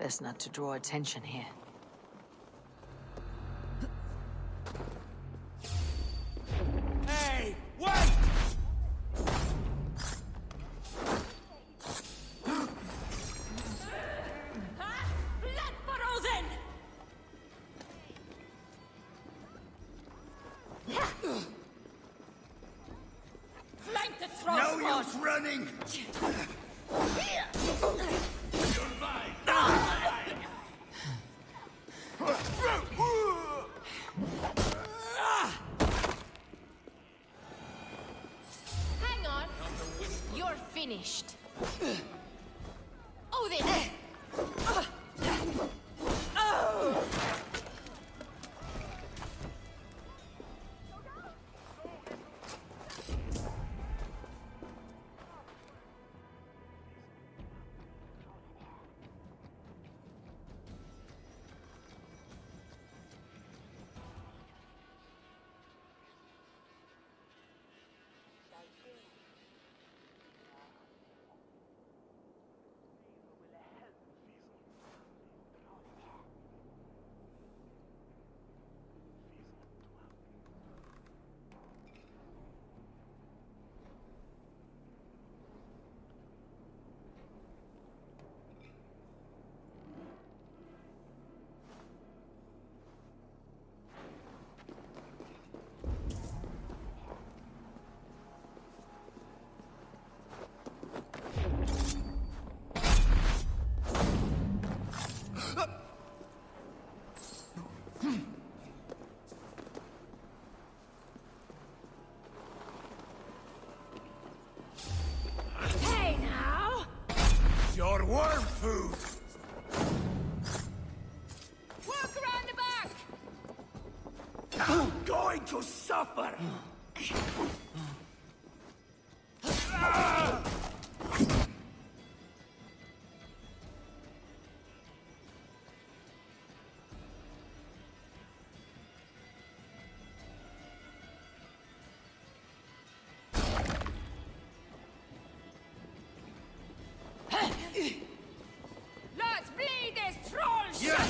Best not to draw attention here. Hey, wait! Flank the thrust! No use running! Hang on. You're finished. Odin! Hey now! Your worm food! Walk around the back! I'm going to suffer! Let's bleed this troll Yes!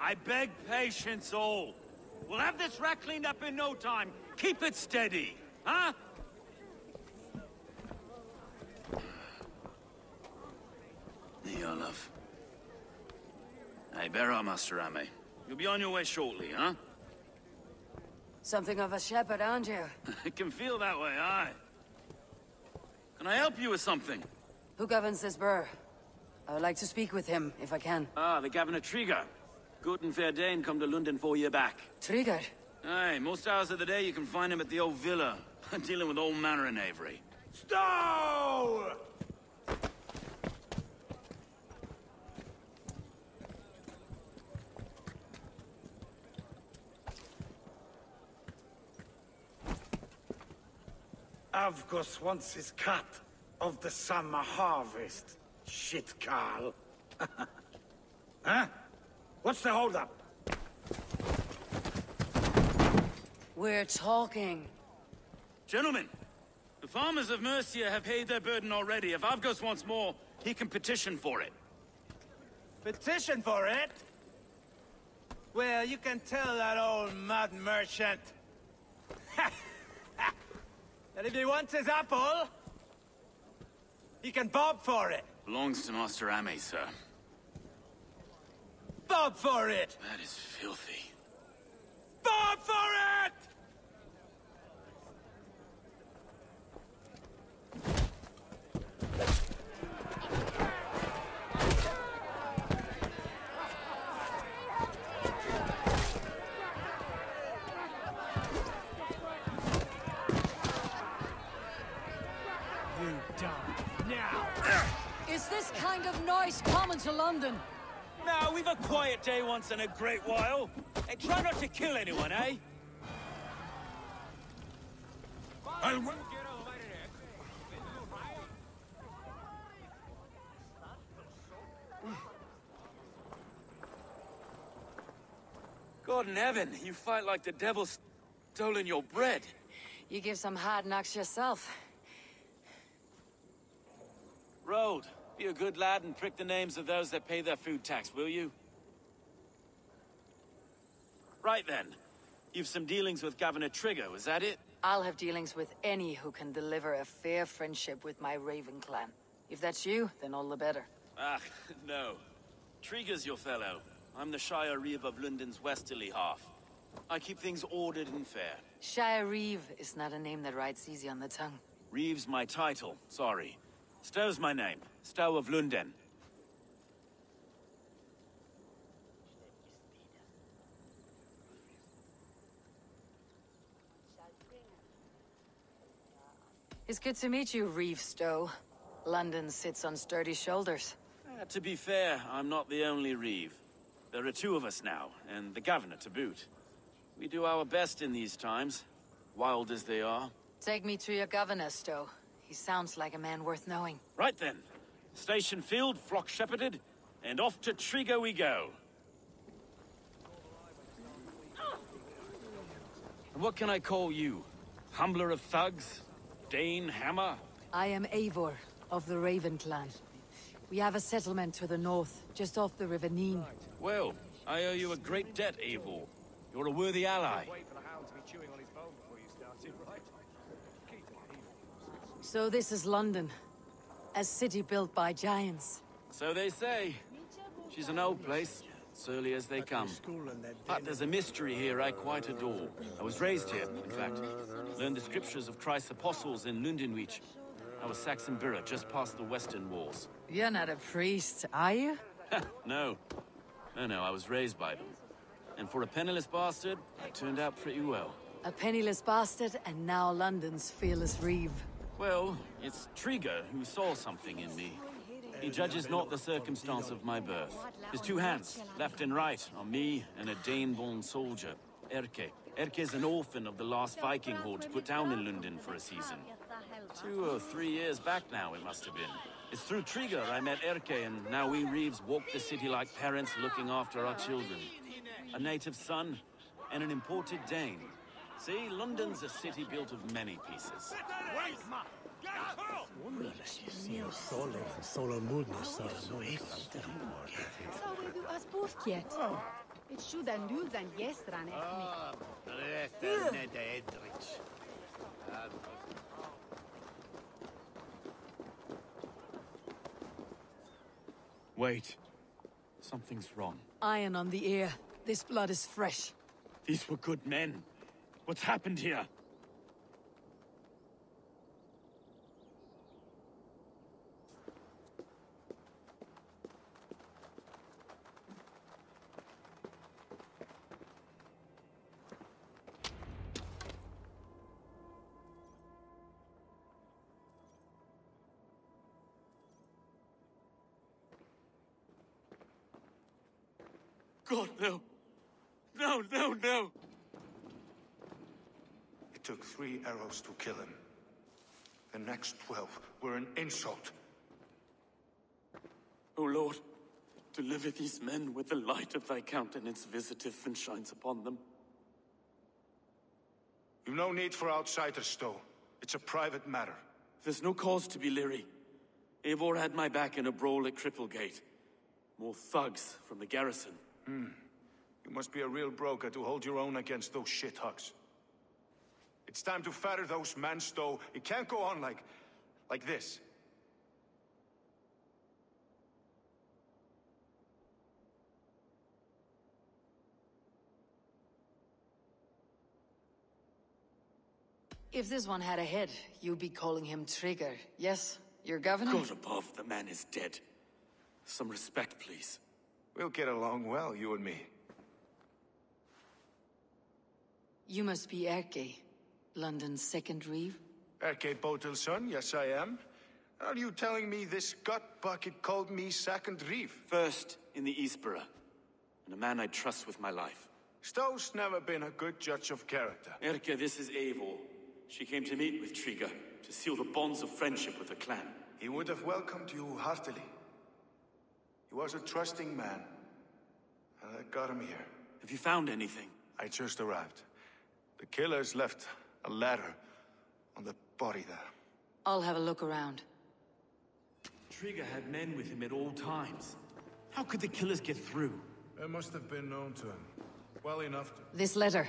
I beg patience, all. We'll have this wreck cleaned up in no time. Keep it steady, huh? Olaf. Hey, bear up, Master Ame. You'll be on your way shortly, huh? Something of a shepherd, aren't you? It can feel that way, aye. Can I help you with something? Who governs this burr? I would like to speak with him, if I can. Ah, the Governor Trigger. Good and fair Dane come to London 4 year back. Trigger? Aye, most hours of the day you can find him at the old villa, dealing with all manner in Avery. Stow! Avgos wants his cut of the summer harvest. Shit, Carl. Huh? What's the holdup? We're talking. Gentlemen, the farmers of Mercia have paid their burden already. If Avgos wants more, he can petition for it. Petition for it? Well, you can tell that old mud merchant that if he wants his apple, he can bob for it. Belongs to Master Ame, sir. Bob for it! That is filthy. Bob for it! You die now! Is this kind of noise common to London? Now, we've a quiet day once in a great while. And try not to kill anyone, eh? God in heaven, you fight like the devil's stolen your bread. You give some hard knocks yourself. Road, be a good lad and prick the names of those that pay their food tax, will you? Right then. You've some dealings with Governor Trigger, is that it? I'll have dealings with any who can deliver a fair friendship with my Raven clan. If that's you, then all the better. Ah, no. Trigger's your fellow. I'm the Shire Reeve of London's westerly half. I keep things ordered and fair. Shire Reeve is not a name that rides easy on the tongue. Reeve's my title, sorry. Stow's my name. Stow of Lunden. It's good to meet you, Reeve Stowe. London sits on sturdy shoulders. To be fair, I'm not the only Reeve. There are two of us now, and the governor to boot. We do our best in these times, wild as they are. Take me to your governor, Stowe. He sounds like a man worth knowing. Right then. Station filled, flock shepherded, and off to Trigger we go. And what can I call you? Humbler of thugs? Dane Hammer? I am Eivor, of the Raven clan. We have a settlement to the north, just off the River Neen. Well, I owe you a great debt, Eivor. You're a worthy ally. So this is London. A city built by giants. So they say. She's an old place, surly as they come. But there's a mystery here I quite adore. I was raised here, in fact. Learned the scriptures of Christ's apostles in Lundenwich. I was Saxon Borough, just past the western walls. You're not a priest, are you? No. No, I was raised by them. And for a penniless bastard, I turned out pretty well. A penniless bastard, and now London's fearless Reeve. Well, it's Trigger who saw something in me. He judges not the circumstance of my birth. His two hands, left and right, on me and a Dane-born soldier, Erke. Erke's an orphan of the last Viking horde put down in London for a season. 2 or 3 years back now, it must have been. It's through Trigger I met Erke, and now we Reeves walk the city like parents looking after our children. A native son and an imported Dane. See, London's a city built of many pieces. It should have knew than yesterday. Wait. Something's wrong. Iron on the ear. This blood is fresh. These were good men. What's happened here? God, no. No. It took 3 arrows to kill him. The next 12 were an insult. O Lord, deliver these men with the light of thy countenance visiteth and shines upon them. You've no need for outsiders, Stowe. It's a private matter. There's no cause to be leery. Eivor had my back in a brawl at Cripplegate. More thugs from the garrison. You must be a real broker to hold your own against those shithugs. It's time to fetter those men, Stowe. It can't go on like this. If this one had a head, you'd be calling him Trigger, yes? Your governor? God above, the man is dead. Some respect, please. We'll get along well, you and me. You must be Erke, London's second reeve? Erke Botelson, yes I am. Are you telling me this gut bucket called me second reeve? First in the Eastborough, and a man I trust with my life. Stowe's never been a good judge of character. Erke, this is Eivor. She came to meet with Trigger, to seal the bonds of friendship with the clan. He would have welcomed you heartily. He was a trusting man, and I got him here. Have you found anything? I just arrived. The killers left a letter on the body there. I'll have a look around. Trigger had men with him at all times. How could the killers get through? It must have been known to him. Well enough to... This letter.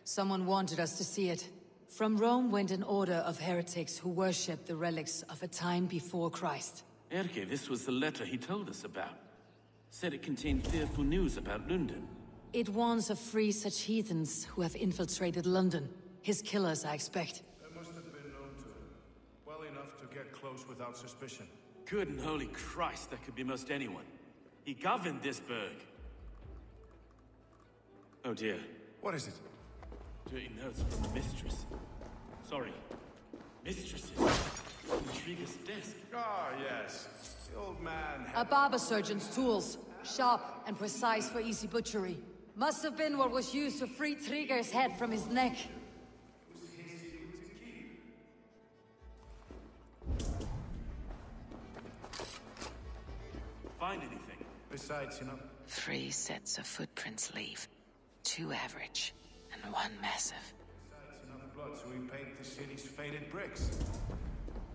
Someone wanted us to see it. From Rome went an order of heretics who worshipped the relics of a time before Christ. Erke, this was the letter he told us about. Said it contained fearful news about London. It warns of 3 such heathens who have infiltrated London. His killers, I expect. It must have been known to him. Well enough to get close without suspicion. Good and holy Christ, that could be most anyone. He governed this burg. Oh dear. What is it? Dirty notes from the mistress. Sorry. Mistresses. Trigger's desk. Ah, yes. The old man A barber surgeon's tools. Sharp and precise for easy butchery. Must have been what was used to free Trigger's head from his neck. Find anything? Besides, 3 sets of footprints leave. 2 average, and 1 massive. besides enough blood so we paint the city's faded bricks.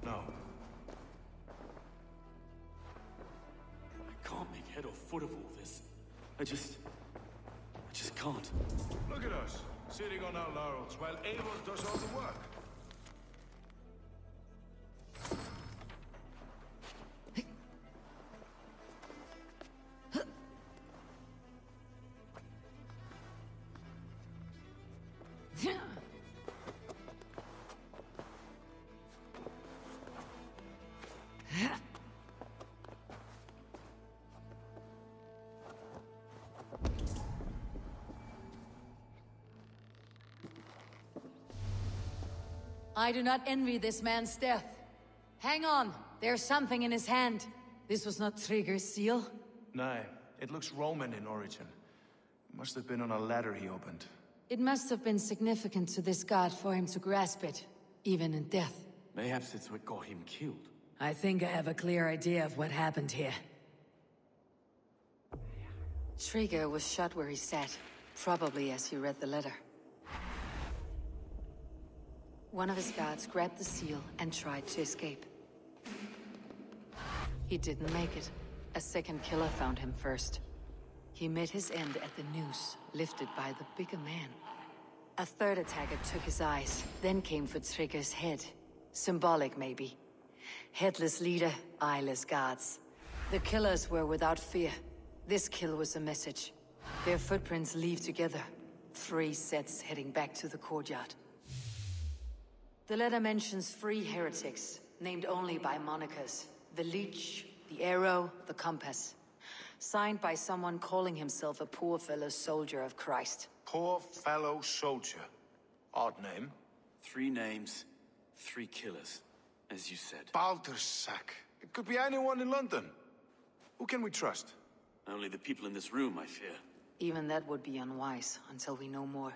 No. I can't make head or foot of all this. I just can't. Look at us, sitting on our laurels while Eivor does all the work. I do not envy this man's death. Hang on, there's something in his hand. This was not Trigger's seal. No, it looks Roman in origin. Must have been on a ladder he opened. It must have been significant to this god for him to grasp it, even in death. Perhaps it's what got him killed. I think I have a clear idea of what happened here. Trigger was shot where he sat, probably as he read the letter. One of his guards grabbed the seal and tried to escape. He didn't make it. A second killer found him first. He met his end at the noose, lifted by the bigger man. A third attacker took his eyes, then came for Trigger's head. Symbolic, maybe. Headless leader, eyeless guards. The killers were without fear. This kill was a message. Their footprints leave together. 3 sets heading back to the courtyard. The letter mentions 3 heretics, named only by monikers. The Leech, the Arrow, the Compass. Signed by someone calling himself a poor fellow soldier of Christ. Poor fellow soldier. Odd name. 3 names, 3 killers, as you said. Baldersack. It could be anyone in London. Who can we trust? Only the people in this room, I fear. Even that would be unwise, until we know more.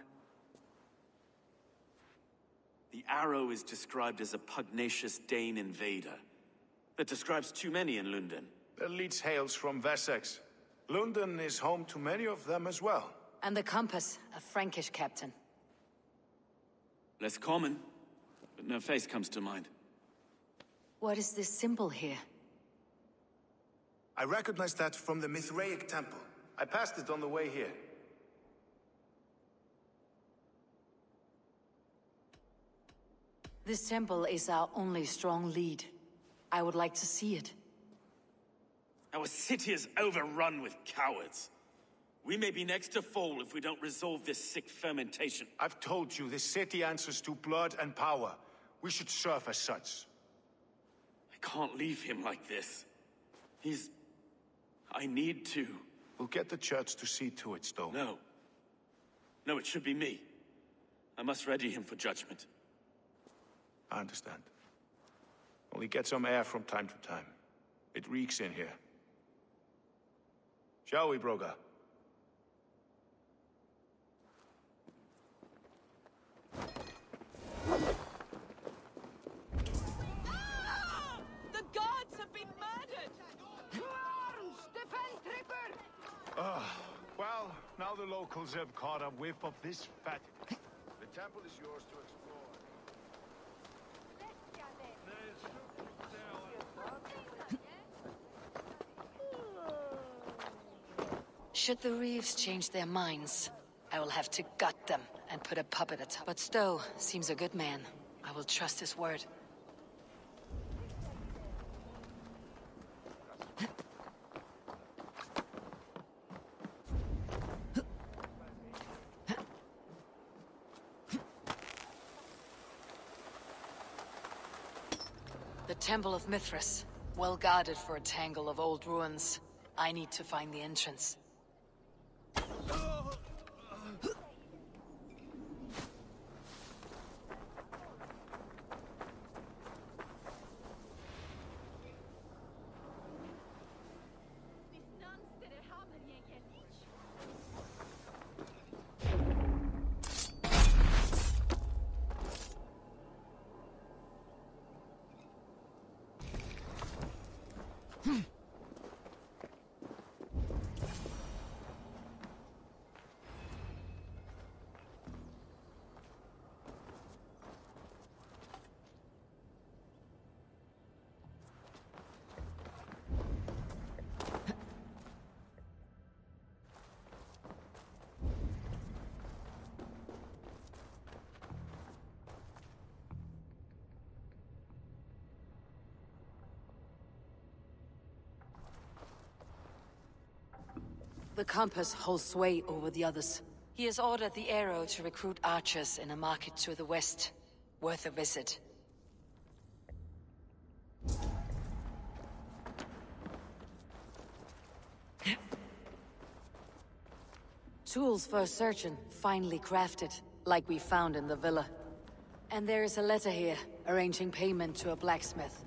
The Arrow is described as a pugnacious Dane invader. That describes too many in London. The Leech hails from Wessex. London is home to many of them as well. And the Compass, a Frankish captain. Less common, but no face comes to mind. What is this symbol here? I recognize that from the Mithraic temple. I passed it on the way here. This temple is our only strong lead. I would like to see it. Our city is overrun with cowards. We may be next to fall if we don't resolve this sick fermentation. I've told you, this city answers to blood and power. We should serve as such. I can't leave him like this. I need to. We'll get the church to see to it, Stowe. No. No, it should be me. I must ready him for judgment. I understand. Only get some air from time to time. It reeks in here. Shall we, Broga? The gods have been murdered! Well, now the locals have caught a whiff of this fat. The temple is yours to explore. Should the Reeves change their minds, I will have to gut them and put a puppet atop. But Stowe seems a good man. I will trust his word. The Temple of Mithras, well guarded for a tangle of old ruins. I need to find the entrance. The compass holds sway over the others. He has ordered the Arrow to recruit archers in a market to the west. Worth a visit. Tools for a surgeon, finely crafted, like we found in the villa. And there is a letter here, arranging payment to a blacksmith.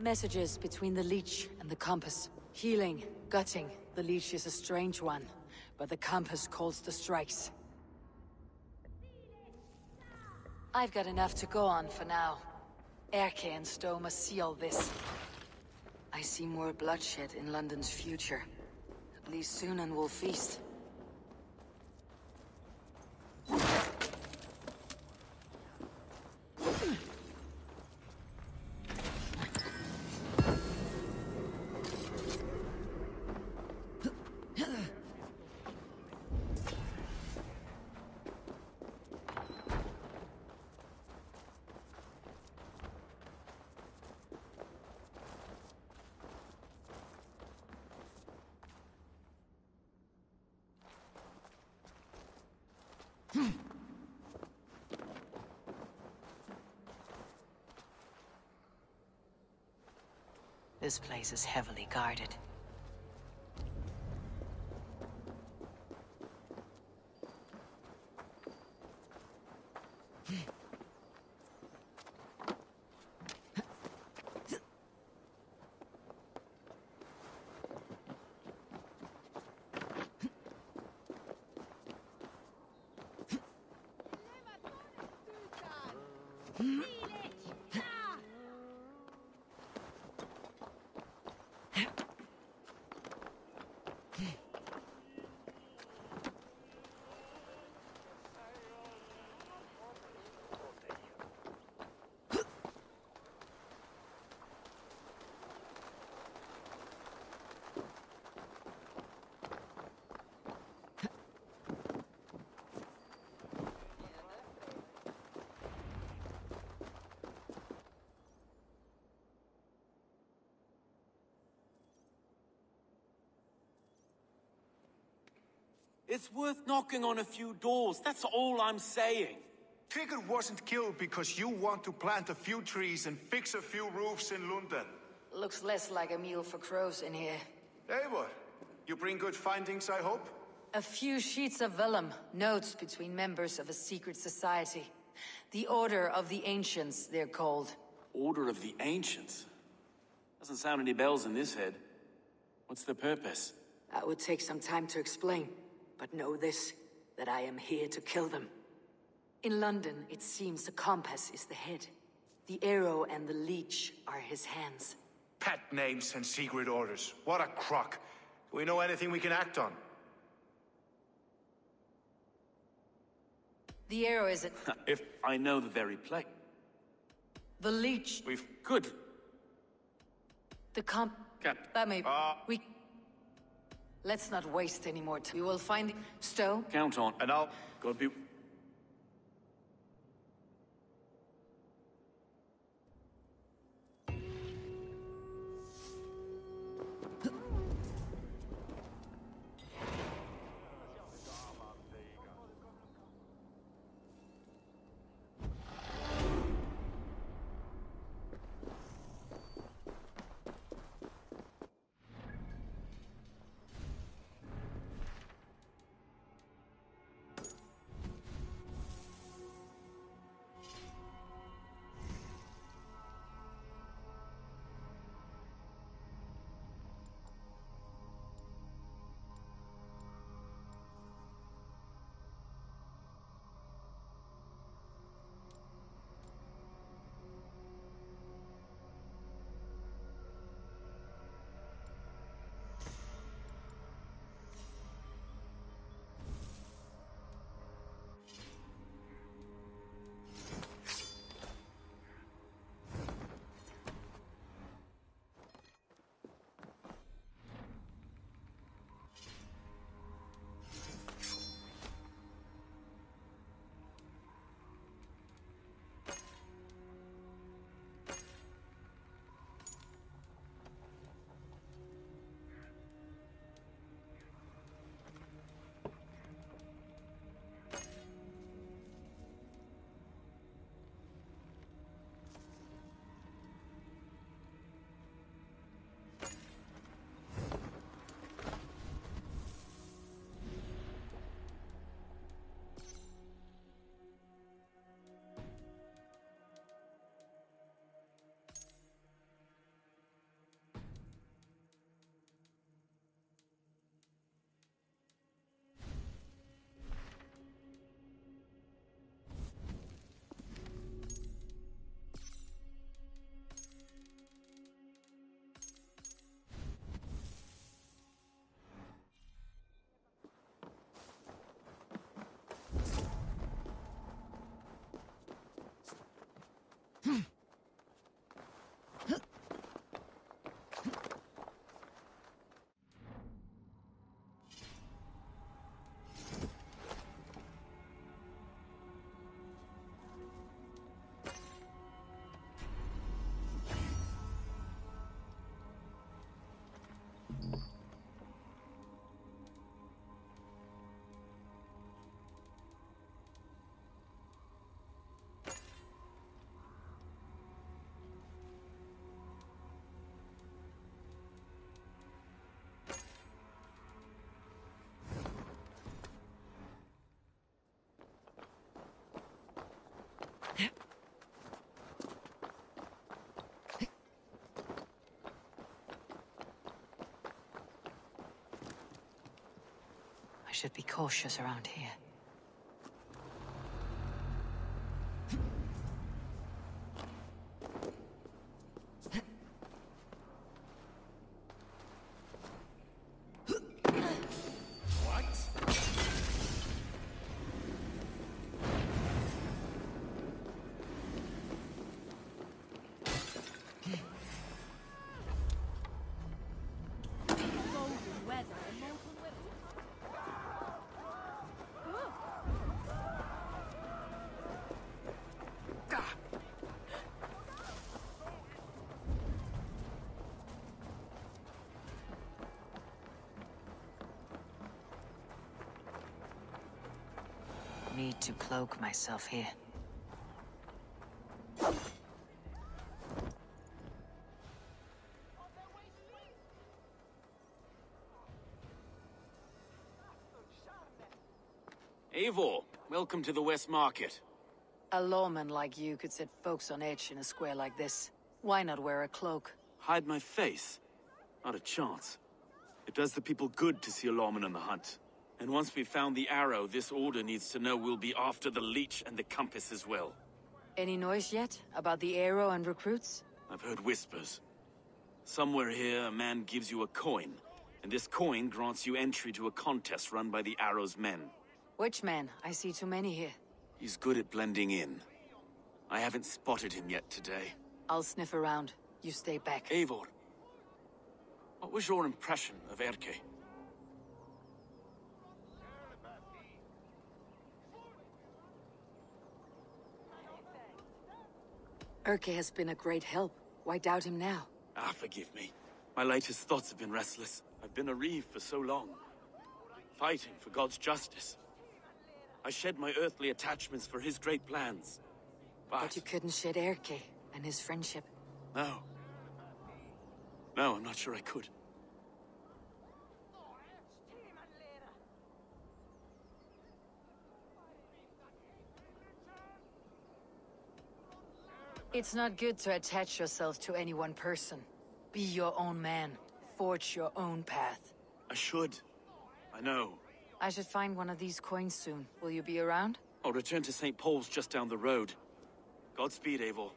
Messages between the Leech and the compass. Healing, gutting. The Leech is a strange one, but the compass calls the strikes. I've got enough to go on for now. Erke and Stowe must see all this. I see more bloodshed in London's future. At least Sunan will feast. This place is heavily guarded. It's worth knocking on a few doors, that's all I'm saying. Trigger wasn't killed because you want to plant a few trees and fix a few roofs in London. Looks less like a meal for crows in here. Eivor, you bring good findings, I hope? A few sheets of vellum, notes between members of a secret society. The Order of the Ancients, they're called. Order of the Ancients? Doesn't sound any bells in this head. What's the purpose? That would take some time to explain, but know this, that I am here to kill them. In London, it seems the compass is the head. The arrow and the leech are his hands. Pet names and secret orders. What a crock. Do we know anything we can act on? The arrow is at... If I know the very place. The leech... We've... Good. The Cap. That may... We... Let's not waste any more time. We will find... Stowe? Count on. And I'll... God be... I should be cautious around here. to cloak myself here. Eivor, welcome to the West Market. A lawman like you could set folks on edge in a square like this. Why not wear a cloak? Hide my face? Not a chance. It does the people good to see a lawman on the hunt. And once we've found the arrow, this order needs to know we'll be after the leech and the compass as well. Any noise yet about the arrow and recruits? I've heard whispers. Somewhere here, a man gives you a coin, and this coin grants you entry to a contest run by the arrow's men. Which man? I see too many here. He's good at blending in. I haven't spotted him yet today. I'll sniff around. You stay back. Eivor, what was your impression of Erke? Erke has been a great help. Why doubt him now? Ah, forgive me. My latest thoughts have been restless. I've been a reeve for so long, fighting for God's justice. I shed my earthly attachments for his great plans. But you couldn't shed Erke and his friendship. No. No, I'm not sure I could. It's not good to attach yourself to any one person. Be your own man. Forge your own path. I should. I know. I should find one of these coins soon. Will you be around? I'll return to St. Paul's just down the road. Godspeed, Eivor.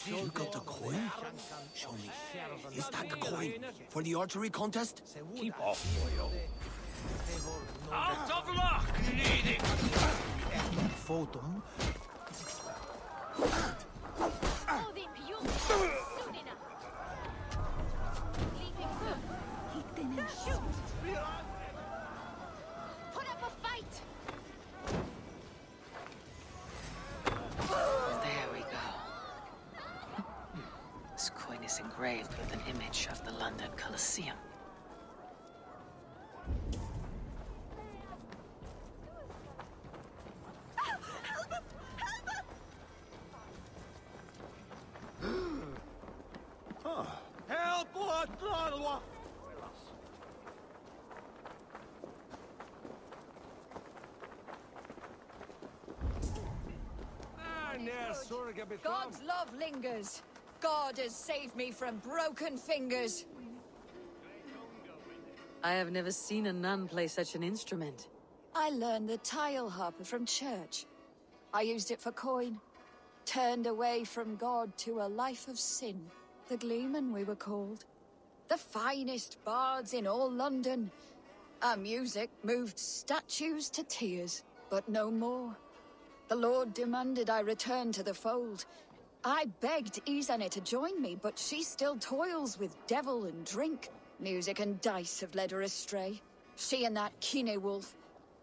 You got the coin? Show me. Is that the coin? For the archery contest? Keep off, boyo. Out of luck, needy! Photo. Put up a fight! There we go. This coin is engraved with an image of the London Colosseum. God's love lingers. God has saved me from broken fingers. I have never seen a nun play such an instrument. I learned the tile harper from church. I used it for coin. Turned away from God to a life of sin. The Gleeman, we were called. The finest bards in all London. Our music moved statues to tears, but no more. The Lord demanded I return to the fold. I begged Izane to join me, but she still toils with devil and drink. Music and dice have led her astray. She and that Kine wolf.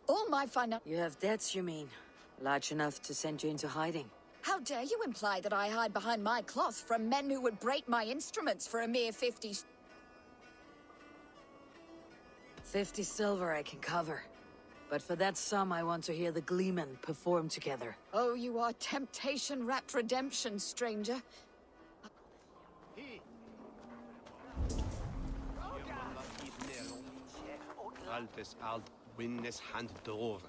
All my You have debts, you mean? Large enough to send you into hiding. How dare you imply that I hide behind my cloth from men who would break my instruments for a mere 50... 50 silver I can cover. But for that sum, I want to hear the Gleeman perform together. Oh, you are temptation-wrapped redemption, stranger. Altes alt winnes hand dove.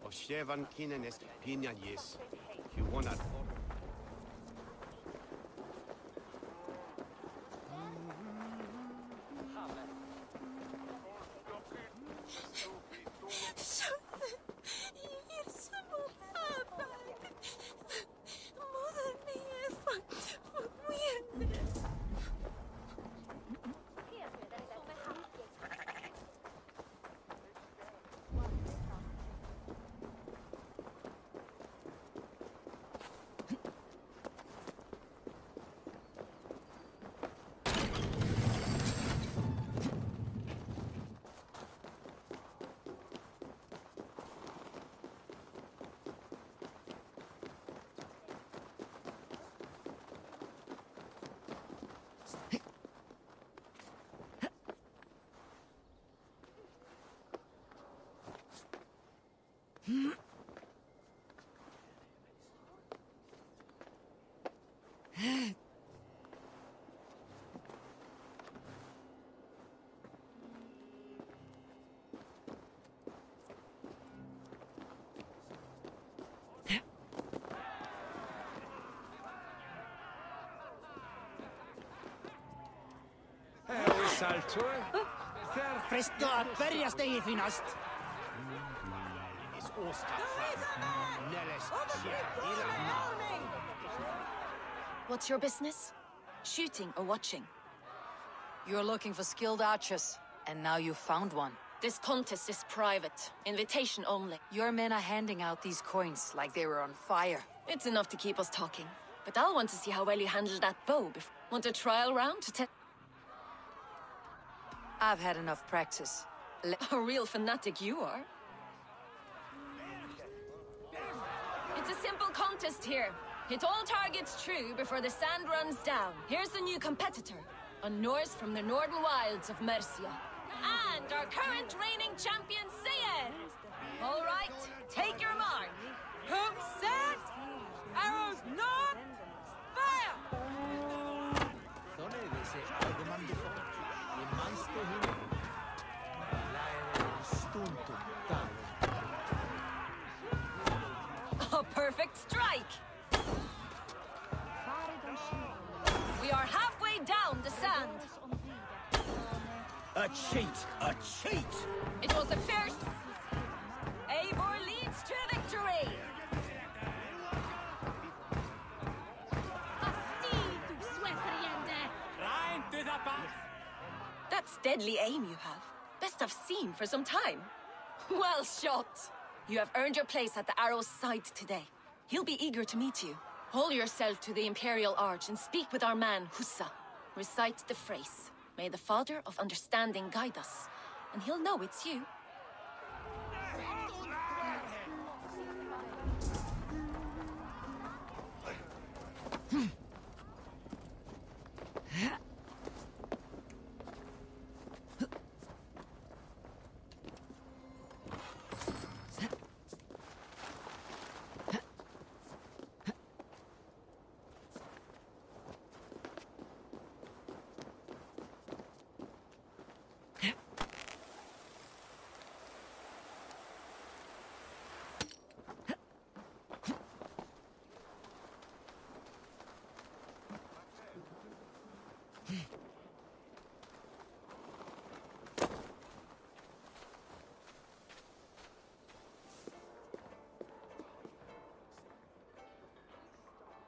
Of Shevan Kinenes Pina yes. You wanna. Presto att börja steg finast. What's your business? Shooting or watching? You're looking for skilled archers, and now you found one. This contest is private. Invitation only. Your men are handing out these coins like they were on fire. It's enough to keep us talking. But I'll want to see how well you handle that bow before... Want a trial round to test? I've had enough practice. A real fanatic you are. It's a simple contest here. Hit all targets true before the sand runs down. Here's a new competitor. A Norse from the northern wilds of Mercia. And our current reigning champion, Seir! All right, take your mark. Hooks set! Arrows not! Fire! A perfect strike! We are halfway down the sand. A cheat! A cheat! It was a fair... Eivor leads to victory! That's deadly aim you have. Best I've seen for some time. Well shot! You have earned your place at the Arrow's side today. He'll be eager to meet you. Hold yourself to the Imperial Arch and speak with our man, Hussa. Recite the phrase. May the Father of Understanding guide us, and he'll know it's you.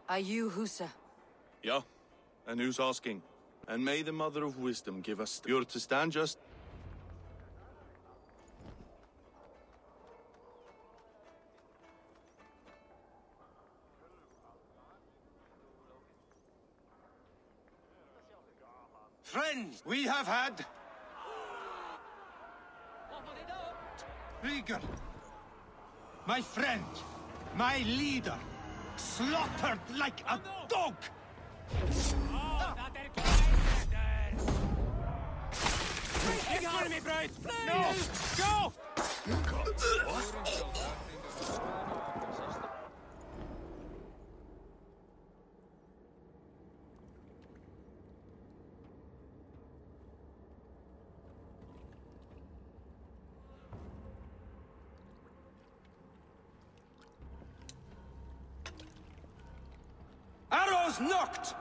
Are you Hussa? Yeah. And who's asking? And may the Mother of Wisdom give us... You're to stand just... Friends, we have had... Rieger, my friend, my leader, slaughtered like a dog! No! Go! Arrows knocked!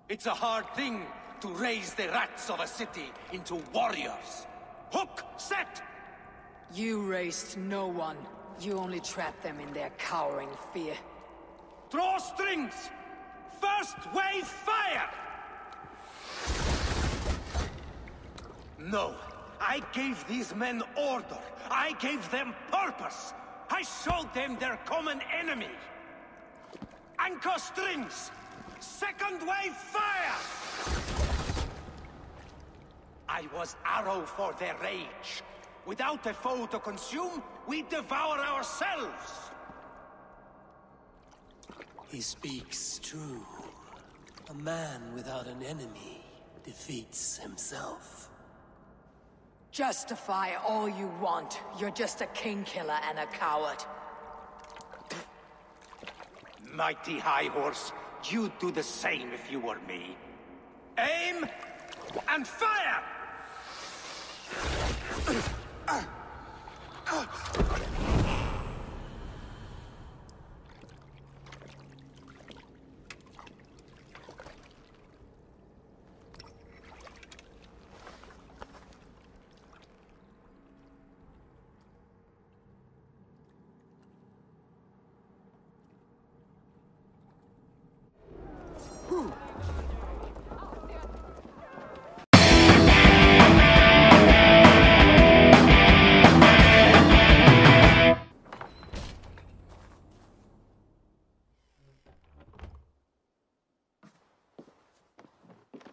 It's a hard thing to raise the rats of a city into warriors. Hook, set! You raised no one. You only trapped them in their cowering fear. Draw strings! First wave fire! No, I gave these men order. I gave them purpose. I showed them their common enemy. Anchor strings! Second wave fire! I was arrow for their rage. Without a foe to consume, we devour ourselves! He speaks true. A man without an enemy defeats himself. Justify all you want. You're just a king killer and a coward. Mighty High Horse, you'd do the same if you were me. Aim and fire!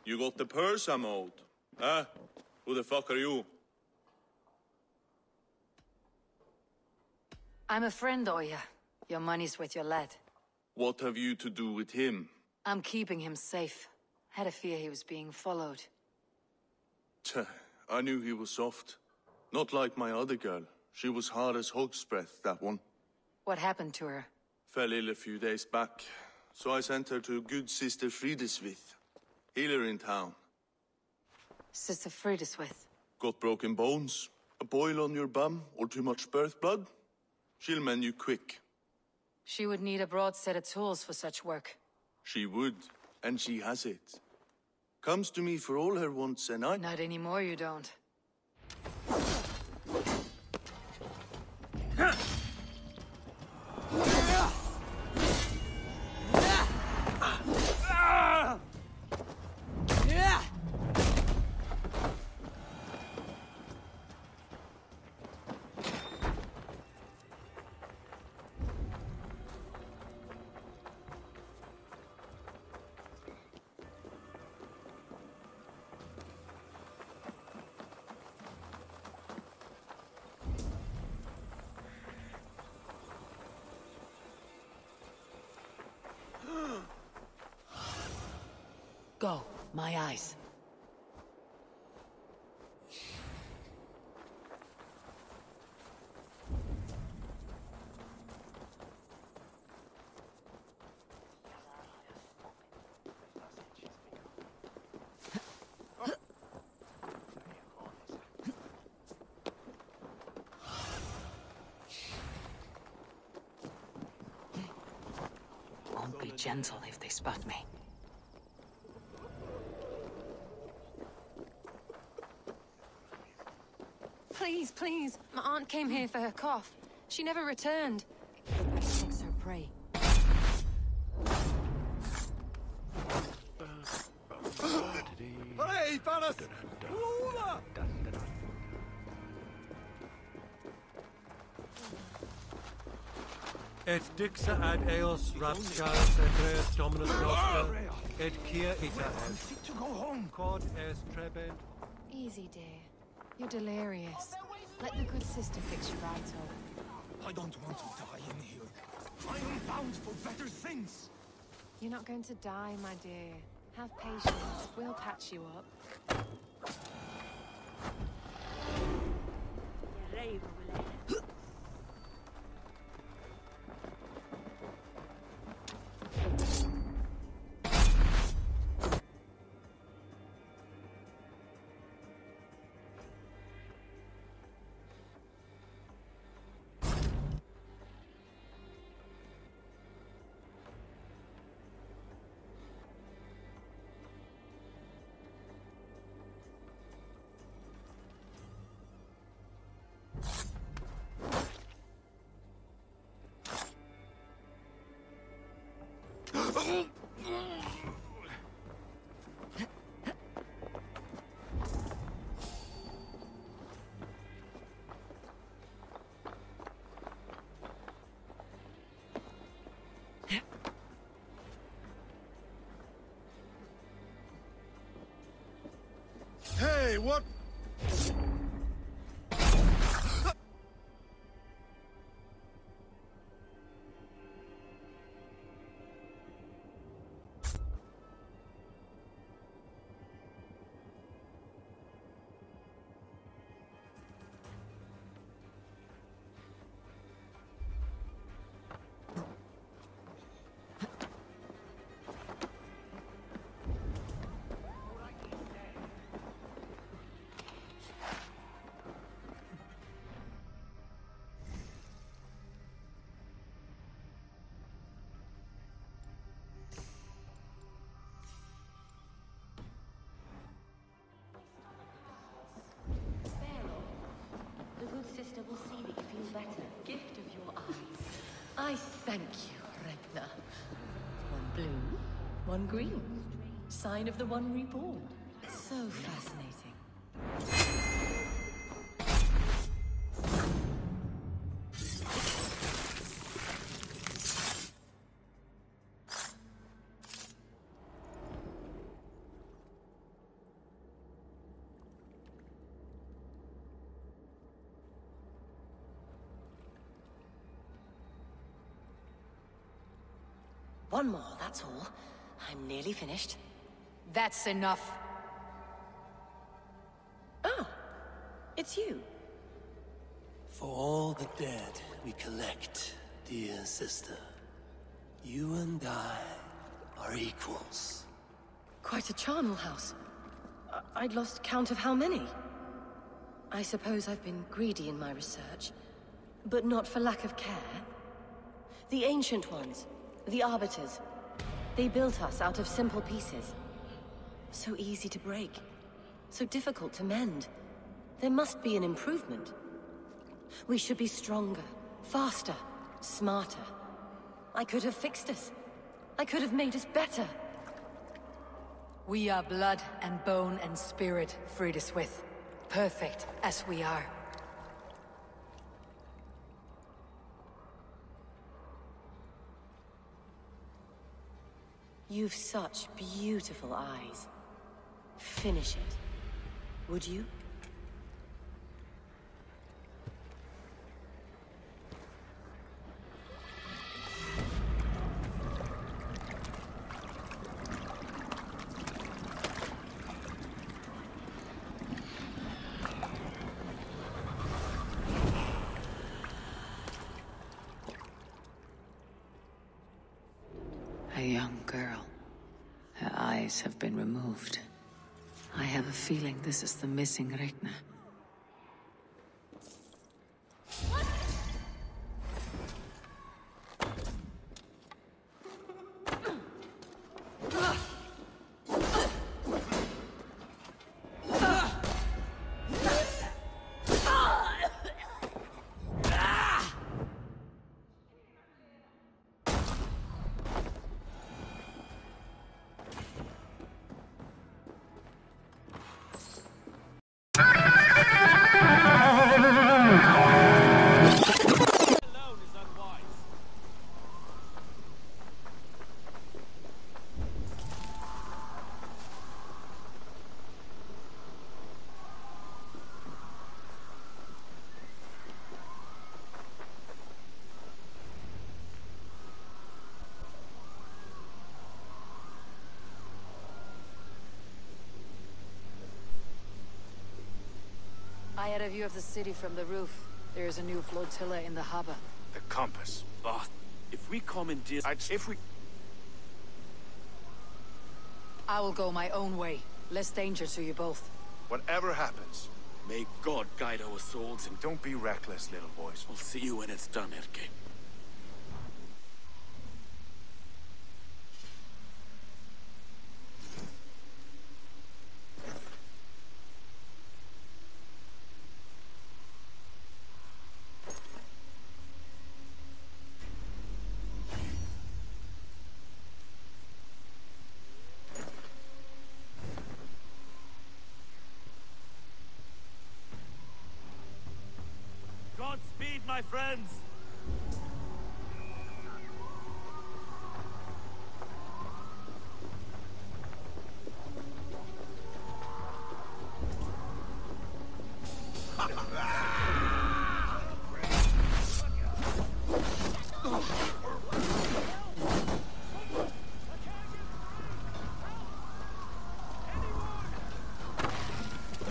You got the purse I'm owed. Huh? Who the fuck are you? I'm a friend, Oya. Your money's with your lad. What have you to do with him? I'm keeping him safe. Had a fear he was being followed. Tch, I knew he was soft. Not like my other girl. She was hard as hog's breath, that one. What happened to her? Fell ill a few days back. So I sent her to good Sister Frideswith. Healer in town. Sister Frideswith. Got broken bones, a boil on your bum, or too much birth blood? She'll mend you quick. She would need a broad set of tools for such work. She would, and she has it. Comes to me for all her wants, and I... Not anymore, you don't. Go, my eyes. Won't be gentle if they spot me. Please, please. My aunt came here for her cough. She never returned. Takes her prey. Hey, Paris! Et dixa ad eos rapscaris et res dominus noster, et quia ita est. To go home. Quod est trebent. Easy, dear. You're delirious. Let the good sister fix you right up. I don't want to die in here. I am bound for better things. You're not going to die, my dear. Have patience. We'll patch you up. Hey, what? The good sister will see that you feel better. Gift of your eyes. I thank you, Regna. One blue, one green. Sign of the one reborn. So fascinating. One more, that's all. I'm nearly finished. That's enough. Oh, it's you. For all the dead we collect, dear sister, you and I are equals. Quite a charnel house. I'd lost count of how many. I suppose I've been greedy in my research, but not for lack of care. The Ancient Ones, the Arbiters, they built us out of simple pieces. So easy to break, so difficult to mend. There must be an improvement. We should be stronger, faster, smarter. I could have fixed us. I could have made us better. We are blood and bone and spirit, Frida Swith. Perfect as we are. You've such beautiful eyes. Finish it. Would you? A young girl. Her eyes have been removed. I have a feeling this is the missing Regna. I had a view of the city from the roof. There is a new flotilla in the harbor. The compass. But if we commandeer... I will go my own way. Less danger to you both. Whatever happens, may God guide our souls and... Don't be reckless, little boys. We'll see you when it's done, Erke. Godspeed, my friends!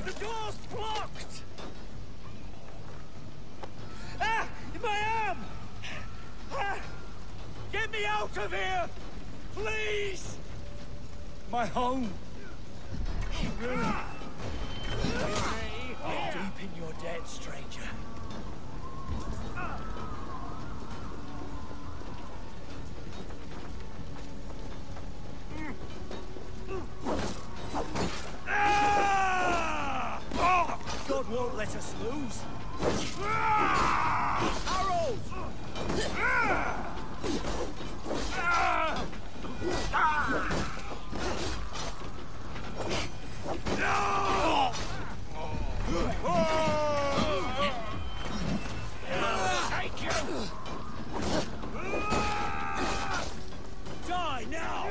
The door's blocked! Ah! My arm! Ah! Get me out of here! Please! My home! Deep in your debt, stranger. God won't let us lose. Arrows! Take you! Die now!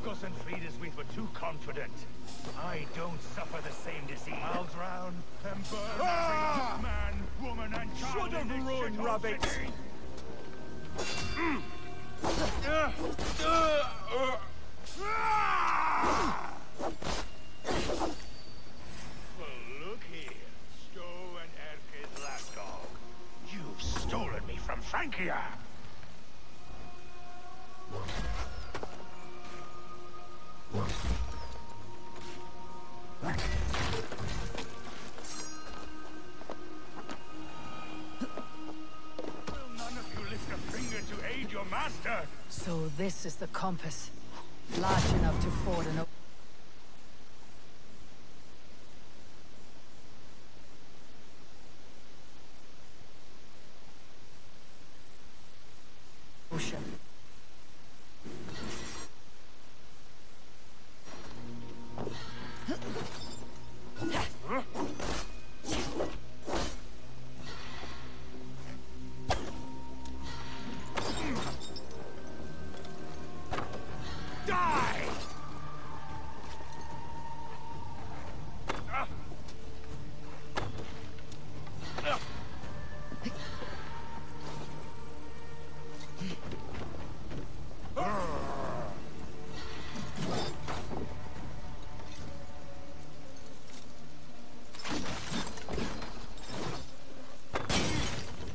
Marcos and Friedesweith were too confident. I don't suffer the same disease. I'll drown and burn every man, woman, and child. Should have ruined rabbits. Well, look here, Stowe and Erke's lapdog. You've stolen me from Francia. So this is the compass. Large enough to ford an ocean.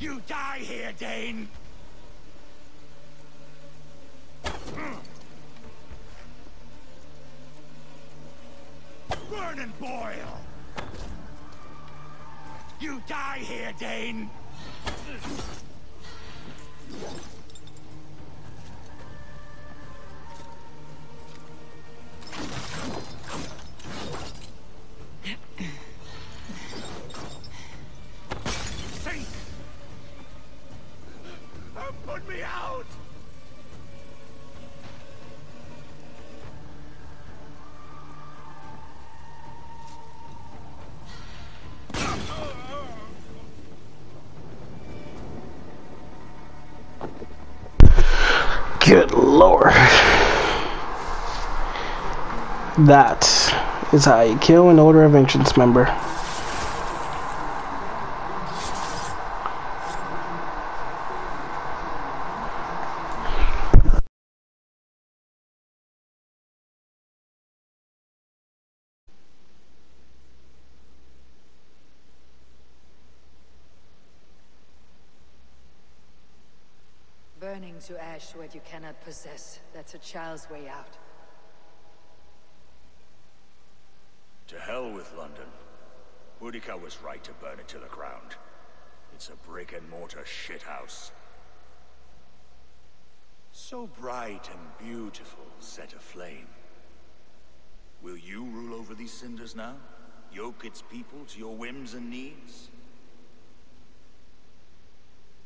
You die here, Dane! Burn and boil! You die here, Dane! Sink! Put me out! Good lord. That is how you kill an Order of Ancients member. Burning to ash what you cannot possess. That's a child's way out. To hell with London. Boudica was right to burn it to the ground. It's a brick-and-mortar shithouse. So bright and beautiful, set aflame. Will you rule over these cinders now? Yoke its people to your whims and needs?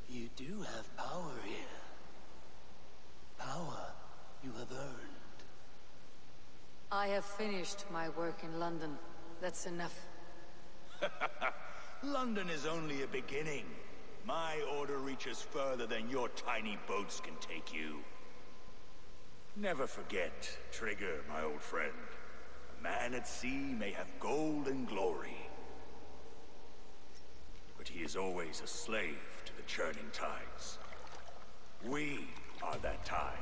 You do have power here. Power you have earned. I have finished my work in London. That's enough. London is only a beginning. My order reaches further than your tiny boats can take you. Never forget, Trigger, my old friend. A man at sea may have gold and glory, but he is always a slave to the churning tides. We are that tide.